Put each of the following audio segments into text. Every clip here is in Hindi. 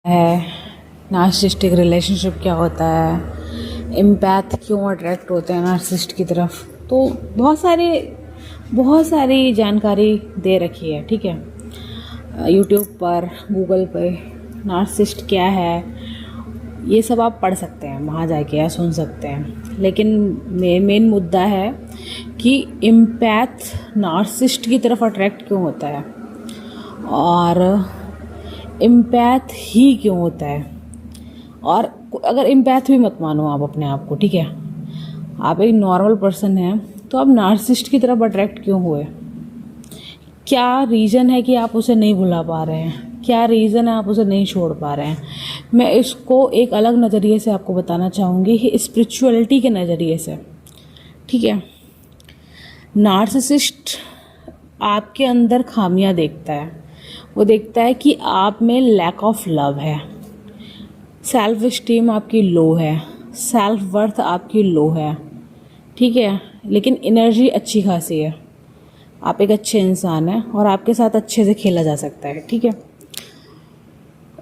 है, नार्सिसिस्टिक रिलेशनशिप क्या होता है, एम्पैथ क्यों अट्रैक्ट होते हैं नार्सिसिस्ट की तरफ। तो बहुत सारी जानकारी दे रखी है, ठीक है, यूट्यूब पर, गूगल पे। नार्सिसिस्ट क्या है ये सब आप पढ़ सकते हैं, वहाँ जाके या सुन सकते हैं। लेकिन मेन मुद्दा है कि एम्पैथ नार्सिसिस्ट की तरफ अट्रैक्ट क्यों होता है और एम्पैथ ही क्यों होता है। और अगर एम्पैथ भी मत मानो आप अपने आप को, ठीक है, आप एक नॉर्मल पर्सन हैं, तो आप नार्सिसिस्ट की तरफ अट्रैक्ट क्यों हुए? क्या रीज़न है कि आप उसे नहीं भुला पा रहे हैं? क्या रीज़न है आप उसे नहीं छोड़ पा रहे हैं? मैं इसको एक अलग नज़रिए से आपको बताना चाहूँगी, स्पिरिचुअलिटी के नज़रिए से, ठीक है। नार्सिसिस्ट आपके अंदर खामियां देखता है। वो देखता है कि आप में लैक ऑफ लव है, सेल्फ स्टीम आपकी लो है, सेल्फ वर्थ आपकी लो है, ठीक है, लेकिन एनर्जी अच्छी खासी है, आप एक अच्छे इंसान हैं और आपके साथ अच्छे से खेला जा सकता है, ठीक है।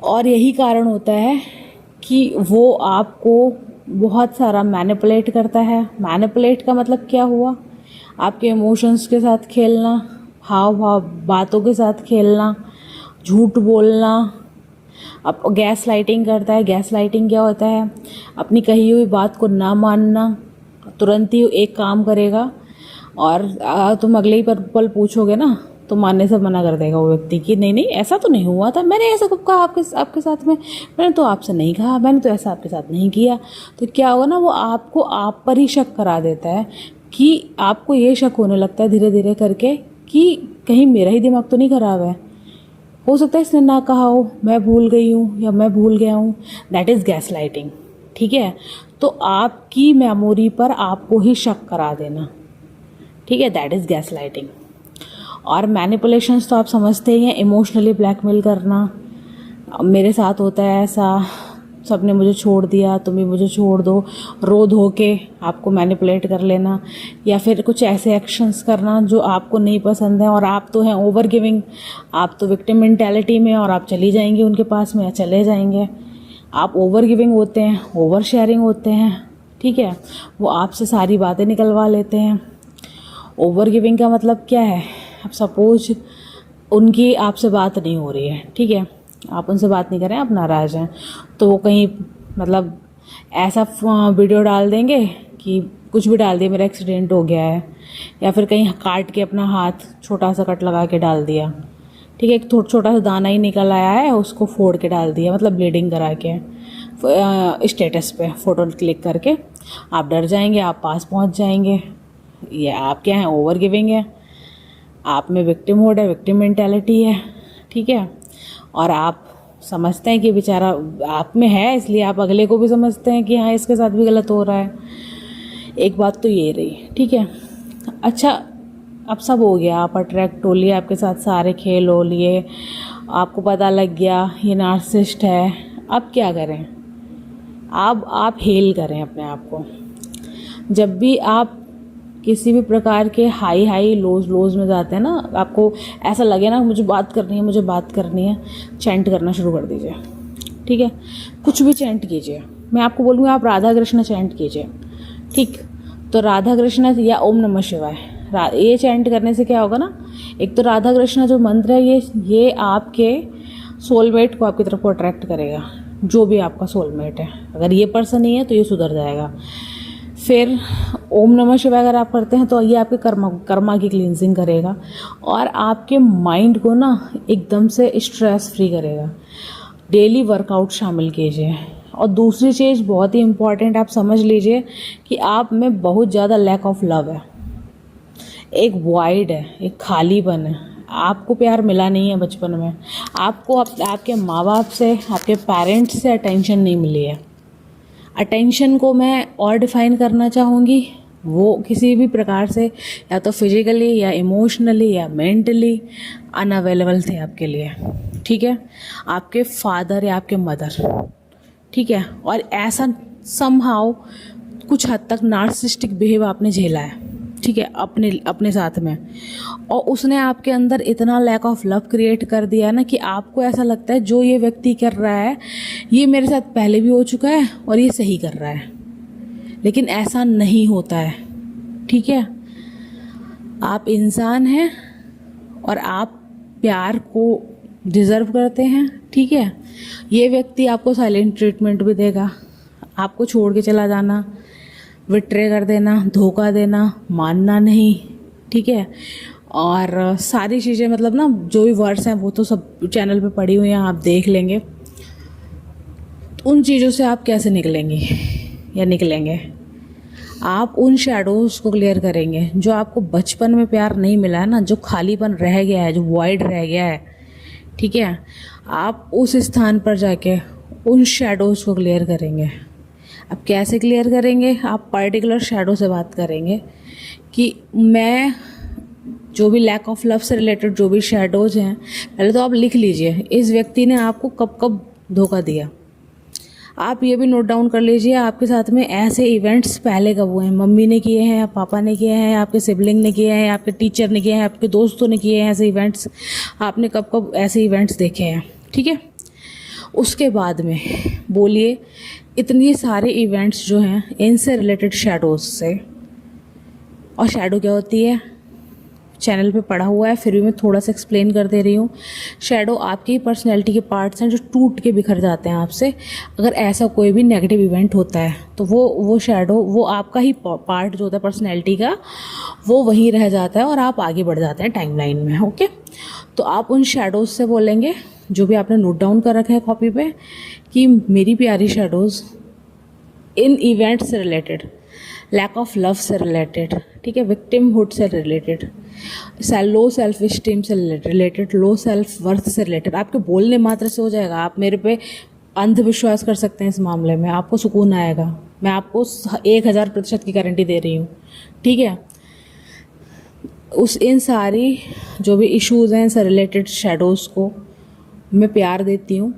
और यही कारण होता है कि वो आपको बहुत सारा मैनिपुलेट करता है। मैनिपुलेट का मतलब क्या हुआ? आपके इमोशंस के साथ खेलना, हाव भाव बातों के साथ खेलना, झूठ बोलना। अब गैस लाइटिंग करता है। गैस लाइटिंग क्या होता है? अपनी कही हुई बात को ना मानना, तुरंत ही एक काम करेगा और तुम अगले ही पल पूछोगे ना तो मानने से मना कर देगा वो व्यक्ति कि नहीं नहीं ऐसा तो नहीं हुआ था, मैंने ऐसा कब कहा आपके साथ में, मैंने तो आपसे नहीं कहा, मैंने तो ऐसा आपके साथ नहीं किया। तो क्या होगा ना, वो आपको आप पर ही शक करा देता है कि आपको ये शक होने लगता है धीरे धीरे करके कि कहीं मेरा ही दिमाग तो नहीं खराब है। हो सकता है इसने ना कहा हो, मैं भूल गई हूँ या मैं भूल गया हूँ। दैट इज़ गैस लाइटिंग, ठीक है। तो आपकी मेमोरी पर आपको ही शक करा देना, ठीक है, दैट इज़ गैस लाइटिंग। और मैनिपुलेशंस तो आप समझते ही हैं, इमोशनली ब्लैकमेल करना, मेरे साथ होता है ऐसा, सबने मुझे छोड़ दिया, तुम भी मुझे छोड़ दो, रो धो के आपको मैनिपुलेट कर लेना, या फिर कुछ ऐसे एक्शंस करना जो आपको नहीं पसंद है और आप तो हैं ओवर गिविंग, आप तो विक्टिम मेंटालिटी में और आप चली जाएंगी उनके पास में या चले जाएंगे। आप ओवर गिविंग होते हैं, ओवर शेयरिंग होते हैं, ठीक है, वो आपसे सारी बातें निकलवा लेते हैं। ओवर गिविंग का मतलब क्या है? अब सपोज उनकी आपसे बात नहीं हो रही है, ठीक है, आप उनसे बात नहीं कर रहे हैं, आप नाराज़ हैं, तो वो कहीं मतलब ऐसा वीडियो डाल देंगे कि कुछ भी डाल दिया, मेरा एक्सीडेंट हो गया है, या फिर कहीं काट के अपना हाथ छोटा सा कट लगा के डाल दिया, ठीक है, एक छोटा सा दाना ही निकल आया है उसको फोड़ के डाल दिया, मतलब ब्लीडिंग करा के स्टेटस पे फ़ोटो क्लिक करके। आप डर जाएंगे, आप पास पहुंच जाएंगे। ये आप क्या हैं? ओवर गिविंग है, आप में विक्टिम होड है, विक्टिम मेंटालिटी है, ठीक है। और आप समझते हैं कि बेचारा आप में है, इसलिए आप अगले को भी समझते हैं कि हाँ इसके साथ भी गलत हो रहा है। एक बात तो ये रही, ठीक है। अच्छा, अब सब हो गया, आप अट्रैक्ट हो लिए, आपके साथ सारे खेल हो लिए, आपको पता लग गया ये नार्सिसिस्ट है। अब क्या करें? आप हेल करें अपने आप को। जब भी आप किसी भी प्रकार के हाई लोज में जाते हैं ना, आपको ऐसा लगे ना मुझे बात करनी है, चैंट करना शुरू कर दीजिए, ठीक है, कुछ भी चैंट कीजिए। मैं आपको बोलूँगी आप राधा कृष्ण चैंट कीजिए, ठीक। तो राधा कृष्ण या ओम नमः शिवाय, ये चैंट करने से क्या होगा ना, एक तो राधा कृष्ण जो मंत्र है ये आपके सोलमेट को आपकी तरफ को अट्रैक्ट करेगा, जो भी आपका सोलमेट है। अगर ये पर्सन नहीं है तो ये सुधर जाएगा। फिर ओम नमः शिवाय अगर आप करते हैं तो ये आपके कर्मा की क्लींजिंग करेगा और आपके माइंड को ना एकदम से स्ट्रेस फ्री करेगा। डेली वर्कआउट शामिल कीजिए। और दूसरी चीज़ बहुत ही इम्पॉर्टेंट, आप समझ लीजिए कि आप में बहुत ज़्यादा लैक ऑफ लव है, एक वॉइड है, एक खालीपन है। आपको प्यार मिला नहीं है बचपन में, आपको आपके माँ बाप से, आपके पेरेंट्स से अटेंशन नहीं मिली है। अटेंशन को मैं और डिफ़ाइन करना चाहूँगी, वो किसी भी प्रकार से या तो फिजिकली या इमोशनली या मेंटली अनअवेलेबल थे आपके लिए, ठीक है, आपके फादर या आपके मदर, ठीक है। और ऐसा समहाउ कुछ हद तक नार्सिसिस्टिक बिहेव आपने झेला है, ठीक है, अपने अपने साथ में, और उसने आपके अंदर इतना लैक ऑफ लव क्रिएट कर दिया ना कि आपको ऐसा लगता है जो ये व्यक्ति कर रहा है ये मेरे साथ पहले भी हो चुका है और ये सही कर रहा है। लेकिन ऐसा नहीं होता है, ठीक है। आप इंसान हैं और आप प्यार को डिज़र्व करते हैं, ठीक है। ये व्यक्ति आपको साइलेंट ट्रीटमेंट भी देगा, आपको छोड़ के चला जाना, विट्रे कर देना, धोखा देना, मानना नहीं, ठीक है। और सारी चीज़ें मतलब ना जो भी वर्ड्स हैं वो तो सब चैनल पे पड़ी हुई हैं, आप देख लेंगे। उन चीज़ों से आप कैसे निकलेंगे या निकलेंगे? आप उन शैडोज़ को क्लियर करेंगे जो आपको बचपन में प्यार नहीं मिला है ना, जो खालीपन रह गया है, जो वॉइड रह गया है, ठीक है। आप उस स्थान पर जाके उन शैडोज़ को क्लियर करेंगे। अब कैसे क्लियर करेंगे? आप पर्टिकुलर शैडो से बात करेंगे कि मैं जो भी लैक ऑफ लव से रिलेटेड जो भी शैडोज़ हैं, पहले तो आप लिख लीजिए इस व्यक्ति ने आपको कब कब धोखा दिया। आप ये भी नोट डाउन कर लीजिए आपके साथ में ऐसे इवेंट्स पहले कब हुए हैं, मम्मी ने किए हैं, पापा ने किए हैं, आपके सिबलिंग ने किए हैं, आपके टीचर ने किए हैं, आपके दोस्तों ने किए हैं ऐसे इवेंट्स, आपने कब कब ऐसे इवेंट्स देखे हैं, ठीक है। उसके बाद में बोलिए इतने सारे इवेंट्स जो हैं इनसे रिलेटेड शैडोज़ से। और शैडो क्या होती है चैनल पे पढ़ा हुआ है, फिर भी मैं थोड़ा सा एक्सप्लेन कर दे रही हूँ। शैडो आपकी ही पर्सनैलिटी के पार्ट्स हैं जो टूट के बिखर जाते हैं आपसे। अगर ऐसा कोई भी नेगेटिव इवेंट होता है तो वो शैडो, वो आपका ही पार्ट जो होता है पर्सनैलिटी का, वो वहीं रह जाता है और आप आगे बढ़ जाते हैं टाइमलाइन में, ओके। तो आप उन शैडोज़ से बोलेंगे जो भी आपने नोट डाउन कर रखा है कॉपी पे कि मेरी प्यारी शैडोज़ इन इवेंट से रिलेटेड, लैक ऑफ लव से रिलेटेड, ठीक है, विक्टिमहुड से रिलेटेड, लो सेल्फ स्टीम से रिलेटेड, लो सेल्फ वर्थ से रिलेटेड। आपके बोलने मात्र से हो जाएगा। आप मेरे पे अंधविश्वास कर सकते हैं इस मामले में, आपको सुकून आएगा। मैं आपको 1000% की गारंटी दे रही हूँ, ठीक है। इन सारी जो भी इश्यूज़ हैं इनसे रिलेटेड शैडोज़ को मैं प्यार देती हूँ,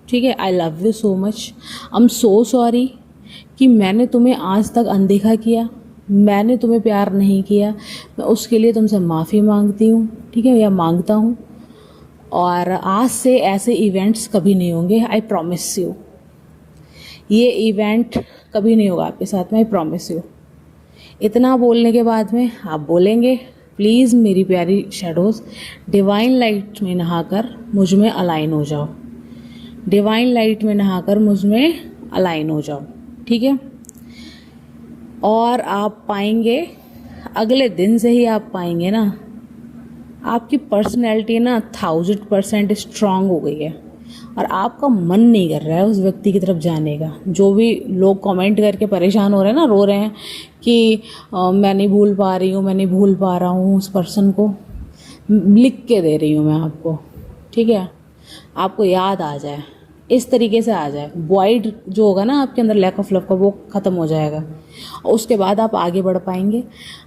ठीक है। I love you so much, I am so sorry कि मैंने तुम्हें आज तक अनदेखा किया, मैंने तुम्हें प्यार नहीं किया। मैं उसके लिए तुमसे माफ़ी मांगती हूँ, ठीक है, या मांगता हूँ। और आज से ऐसे इवेंट्स कभी नहीं होंगे, आई प्रॉमिस यू। ये इवेंट कभी नहीं होगा आपके साथ में, आई प्रॉमिस यू। इतना बोलने के बाद में आप बोलेंगे प्लीज़ मेरी प्यारी शैडोज़ डिवाइन लाइट में नहाकर मुझ में अलाइन हो जाओ, डिवाइन लाइट में नहाकर मुझ में अलाइन हो जाओ, ठीक है। और आप पाएंगे, अगले दिन से ही आप पाएंगे ना आपकी पर्सनैलिटी ना 1000% स्ट्रांग हो गई है और आपका मन नहीं कर रहा है उस व्यक्ति की तरफ जाने का। जो भी लोग कमेंट करके परेशान हो रहे हैं ना, रो रहे हैं कि मैं नहीं भूल पा रही हूँ, मैं नहीं भूल पा रहा हूँ उस पर्सन को, लिख के दे रही हूँ मैं आपको, ठीक है। आपको याद आ जाए, इस तरीके से आ जाए, वॉइड जो होगा ना आपके अंदर लैक ऑफ लव का, वो ख़त्म हो जाएगा। और उसके बाद आप आगे बढ़ पाएंगे,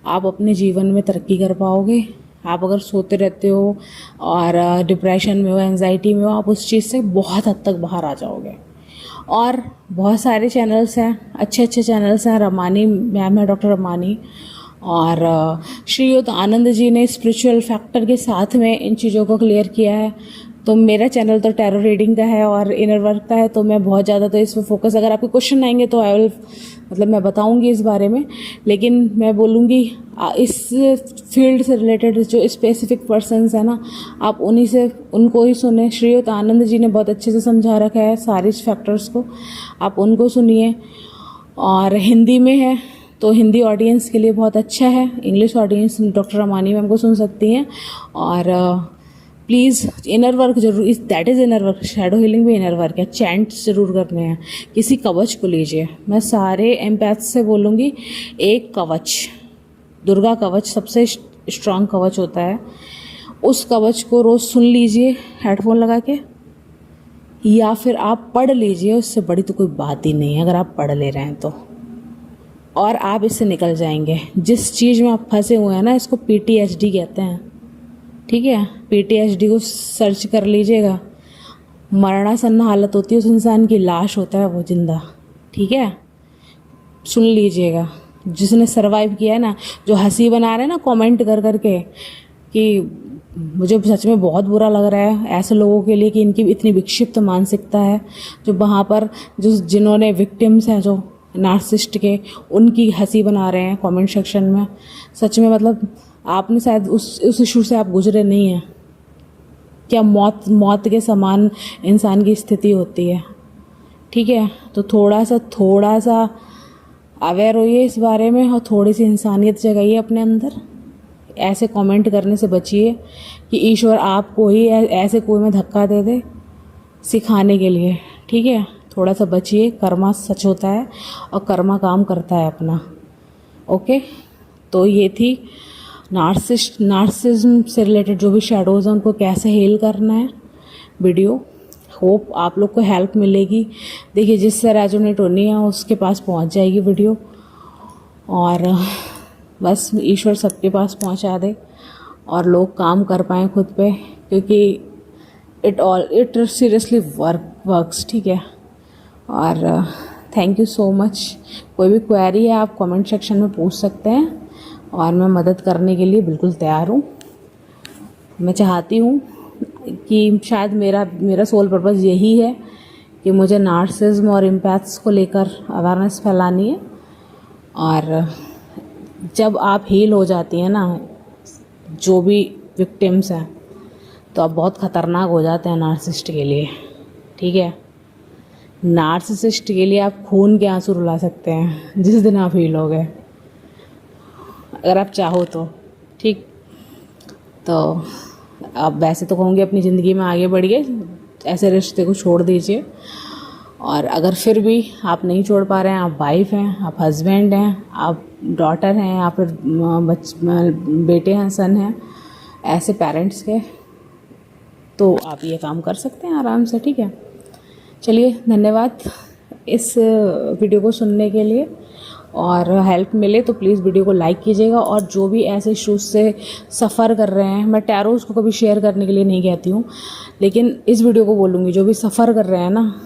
आप अपने जीवन में तरक्की कर पाओगे। आप अगर सोते रहते हो और डिप्रेशन में हो, एंजाइटी में हो, आप उस चीज़ से बहुत हद तक बाहर आ जाओगे। और बहुत सारे चैनल्स हैं, अच्छे अच्छे चैनल्स हैं। रमानी मैम है, डॉक्टर रमानी, और श्रीयुत आनंद जी ने स्पिरिचुअल फैक्टर के साथ में इन चीज़ों को क्लियर किया है। तो मेरा चैनल तो टैरो रीडिंग का है और इनर वर्क का है, तो मैं बहुत ज़्यादा तो इस पर फोकस, अगर आपके क्वेश्चन आएंगे तो आई विल, मतलब मैं बताऊंगी इस बारे में। लेकिन मैं बोलूँगी इस फील्ड से रिलेटेड जो स्पेसिफिक पर्सन्स हैं ना, आप उन्हीं से, उनको ही सुने। श्रीयुत आनंद जी ने बहुत अच्छे से समझा रखा है सारे फैक्टर्स को, आप उनको सुनिए। और हिंदी में है तो हिंदी ऑडियंस के लिए बहुत अच्छा है, English audience doctor Ramani ma'am को सुन सकती हैं। और प्लीज़ इनर वर्क जरूर, that is inner work, shadow healing भी इनर वर्क है। चैंट्स जरूर करने हैं, किसी कवच को लीजिए। मैं सारे एम्पैथ्स से बोलूँगी, एक कवच, दुर्गा कवच सबसे स्ट्रांग कवच होता है, उस कवच को रोज़ सुन लीजिए हेडफोन लगा के, या फिर आप पढ़ लीजिए। उससे बड़ी तो कोई बात ही नहीं है अगर आप पढ़ ले रहे हैं तो, और आप इससे निकल जाएंगे। जिस चीज़ में आप फंसे हुए हैं ना, इसको PTSD कहते हैं, ठीक है। PTSD को सर्च कर लीजिएगा, मरणासन्न हालत होती है उस इंसान की, लाश होता है वो जिंदा, ठीक है। सुन लीजिएगा, जिसने सरवाइव किया है ना, जो हंसी बना रहे हैं ना कमेंट कर कर के, कि मुझे सच में बहुत बुरा लग रहा है ऐसे लोगों के लिए कि इनकी इतनी विक्षिप्त मानसिकता है, जो वहाँ पर जिन्होंने विक्टिम्स हैं जो नार्सिसिस्ट के, उनकी हंसी बना रहे हैं कमेंट सेक्शन में। सच में मतलब आपने शायद उस इशू से आप गुजरे नहीं हैं क्या? मौत के समान इंसान की स्थिति होती है, ठीक है? तो थोड़ा सा अवेयर होइए इस बारे में और थोड़ी सी इंसानियत जगाइए अपने अंदर। ऐसे कमेंट करने से बचिए कि ईश्वर आपको ही ऐसे कोई में धक्का दे दे सिखाने के लिए, ठीक है? थोड़ा सा बचिए, कर्मा सच होता है और कर्मा काम करता है अपना। ओके, तो ये थी नार्सिसिज्म से रिलेटेड जो भी शैडोज़ हैं उनको कैसे हील करना है वीडियो। होप आप लोग को हेल्प मिलेगी। देखिए, जिससे रेजोनेट होनी है उसके पास पहुंच जाएगी वीडियो, और बस ईश्वर सबके पास पहुंचा दे और लोग काम कर पाएँ खुद पे, क्योंकि इट सीरियसली वर्क्स, ठीक है? और थैंक यू सो मच। कोई भी क्वेरी है आप कमेंट सेक्शन में पूछ सकते हैं और मैं मदद करने के लिए बिल्कुल तैयार हूँ। मैं चाहती हूँ कि शायद मेरा सोल पर्पस यही है कि मुझे नार्सिसिज्म और एम्पैथ्स को लेकर अवेयरनेस फैलानी है। और जब आप हील हो जाती हैं ना, जो भी विक्टिम्स हैं, तो आप बहुत ख़तरनाक हो जाते हैं नार्सिसिस्ट के लिए, ठीक है? नार्सिसिस्ट के लिए आप खून के आंसू रुला सकते हैं जिस दिन आप हील हो गए, अगर आप चाहो तो, ठीक? तो आप वैसे तो कहूँगी अपनी ज़िंदगी में आगे बढ़िए, ऐसे रिश्ते को छोड़ दीजिए। और अगर फिर भी आप नहीं छोड़ पा रहे हैं, आप वाइफ हैं, आप हस्बैंड हैं, आप डॉटर हैं, या फिर बेटे हैं, सन हैं, ऐसे पेरेंट्स के, तो आप ये काम कर सकते हैं आराम से, ठीक है? चलिए, धन्यवाद इस वीडियो को सुनने के लिए, और हेल्प मिले तो प्लीज़ वीडियो को लाइक कीजिएगा। और जो भी ऐसे इश्यूज से सफ़र कर रहे हैं, मैं टैरोज़ को कभी शेयर करने के लिए नहीं कहती हूँ, लेकिन इस वीडियो को बोलूँगी, जो भी सफ़र कर रहे हैं ना,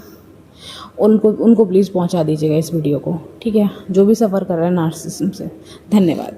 उनको प्लीज़ पहुँचा दीजिएगा इस वीडियो को, ठीक है? जो भी सफ़र कर रहे हैं नार्सिसिज्म से। धन्यवाद।